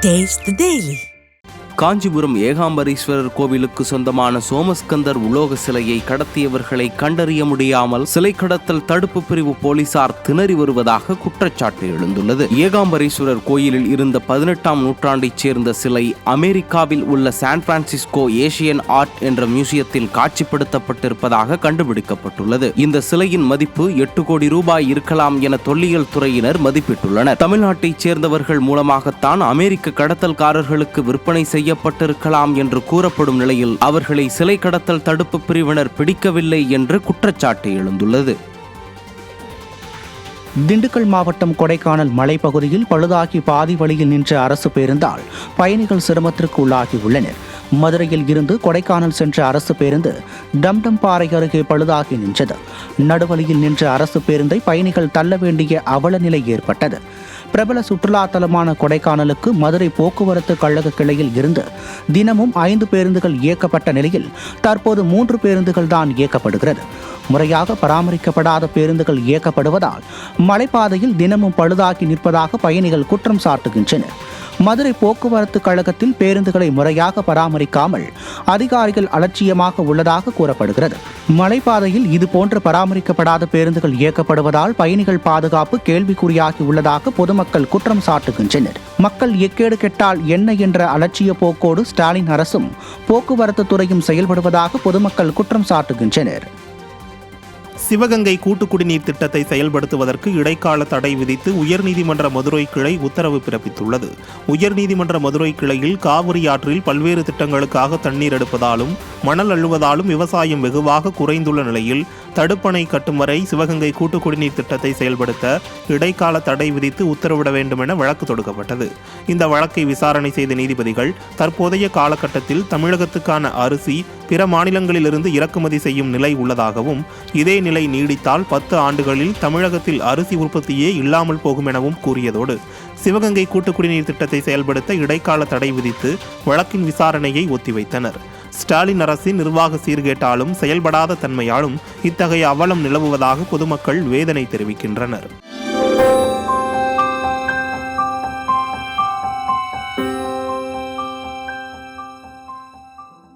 Taste the Daily. Kanchipuram Ekambareswarar கோவிலுக்கு சொந்தமான சோமஸ்கந்தர் உலோக சிலையை கடத்தியவர்களை கண்டறிய முடியாமல் சிலை கடத்தல் தடுப்பு பிரிவு போலீசார் திணறி வருவதாக குற்றச்சாட்டு எழுந்துள்ளது. ஏகாம்பரேஸ்வரர் கோயிலில் இருந்த 18ஆம் நூற்றாண்டைச் சேர்ந்த சிலை அமெரிக்காவில் உள்ள சான் பிரான்சிஸ்கோ ஏசியன் ஆர்ட் என்ற மியூசியத்தில் காட்சிப்படுத்தப்பட்டிருப்பதாக கண்டுபிடிக்கப்பட்டுள்ளது. இந்த சிலையின் மதிப்பு 8 கோடி ரூபாய் இருக்கலாம் என தொல்லியல் துறையினர் மதிப்பிட்டுள்ளனர். தமிழ்நாட்டைச் சேர்ந்தவர்கள் மூலமாகத்தான் அமெரிக்க கடத்தல்காரர்களுக்கு விற்பனை செய்யப்பட்டிருக்கலாம் என்று கூறப்படும் நிலையில் அவர்களை சிலை கடத்தல் தடுப்பு பிரிவினர் பிடிக்கவில்லை என்று குற்றச்சாட்டு எழுந்துள்ளது. திண்டுக்கல் மாவட்டம் கொடைக்கானல் மலைப்பகுதியில் பழுதாகி பாதி வழியில் நின்ற அரசு பேருந்தால் பயணிகள் சிரமத்திற்கு உள்ளாகி உள்ளனர். மதுரையில் இருந்து கொடைக்கானல் சென்ற அரசு பேருந்து டம்டம் பாறை அருகே பழுதாகி நின்றது. நடுவழியில் நின்ற அரசு பேருந்தை பயணிகள் தள்ள வேண்டிய அவல நிலை ஏற்பட்டது. பிரபல சுற்றுலா தலமான கொடைக்கானலுக்கு மதுரை போக்குவரத்து கழக கிளையில் இருந்து தினமும் 5 பேருந்துகள் இயக்கப்பட்ட நிலையில் தற்போது 3 பேருந்துகள் தான் இயக்கப்படுகிறது. முறையாக பராமரிக்கப்படாத பேருந்துகள் இயக்கப்படுவதால் மலைப்பாதையில் தினமும் பழுதாகி நிற்பதாக பயணிகள் குற்றம் சாட்டுகின்றனர். மதுரை போக்குவரத்து கழகத்தில் பேருந்துகளை முறையாக பராமரிக்காமல் அதிகாரிகள் அலட்சியமாக உள்ளதாக கூறப்படுகிறது. மலைப்பாதையில் இதுபோன்ற பராமரிக்கப்படாத பேருந்துகள் இயக்கப்படுவதால் பயணிகள் பாதுகாப்பு கேள்விக்குறியாகி உள்ளதாக பொதுமக்கள் குற்றம் சாட்டுகின்றனர். மக்கள் எக்கேடு கெட்டால் என்ன என்ற அலட்சிய போக்கோடு ஸ்டாலின் அரசும் போக்குவரத்து துறையும் செயல்படுவதாக பொதுமக்கள் குற்றம் சாட்டுகின்றனர். சிவகங்கை கூட்டு குடிநீர் திட்டத்தை செயல்படுத்துவதற்கு இடைக்கால தடை விதித்து உயர்நீதிமன்ற மதுரை கிளை உத்தரவு பிறப்பித்துள்ளது. உயர்நீதிமன்ற மதுரை கிளையில் காவிரி ஆற்றில் பல்வேறு திட்டங்களுக்காக தண்ணீர் எடுப்பதாலும் மணல் அள்ளுவதாலும் விவசாயம் வெகுவாக குறைந்துள்ள நிலையில் தடுப்பணை கட்டும் வரை சிவகங்கை கூட்டு குடிநீர் திட்டத்தை செயல்படுத்த இடைக்கால தடை விதித்து உத்தரவிட வேண்டும் என வழக்கு தொடுக்கப்பட்டது. இந்த வழக்கை விசாரணை செய்த நீதிபதிகள் தற்போதைய காலகட்டத்தில் தமிழகத்துக்கான அரிசி பிற மாநிலங்களிலிருந்து இறக்குமதி செய்யும் நிலை உள்ளதாகவும் இதே நிலை நீடித்தால் 10 ஆண்டுகளில் தமிழகத்தில் அரிசி உற்பத்தியே இல்லாமல் போகும் எனவும் கூறியதோடு சிவகங்கை கூட்டு குடிநீர் திட்டத்தை செயல்படுத்த இடைக்கால தடை விதித்து வழக்கின் விசாரணையை ஒத்திவைத்தனர். ஸ்டாலின் அரசின் நிர்வாக சீர்கேட்டாலும் செயல்படாத தன்மையாலும் இத்தகைய அவலம் நிலவுவதாக பொதுமக்கள் வேதனை தெரிவிக்கின்றனர்.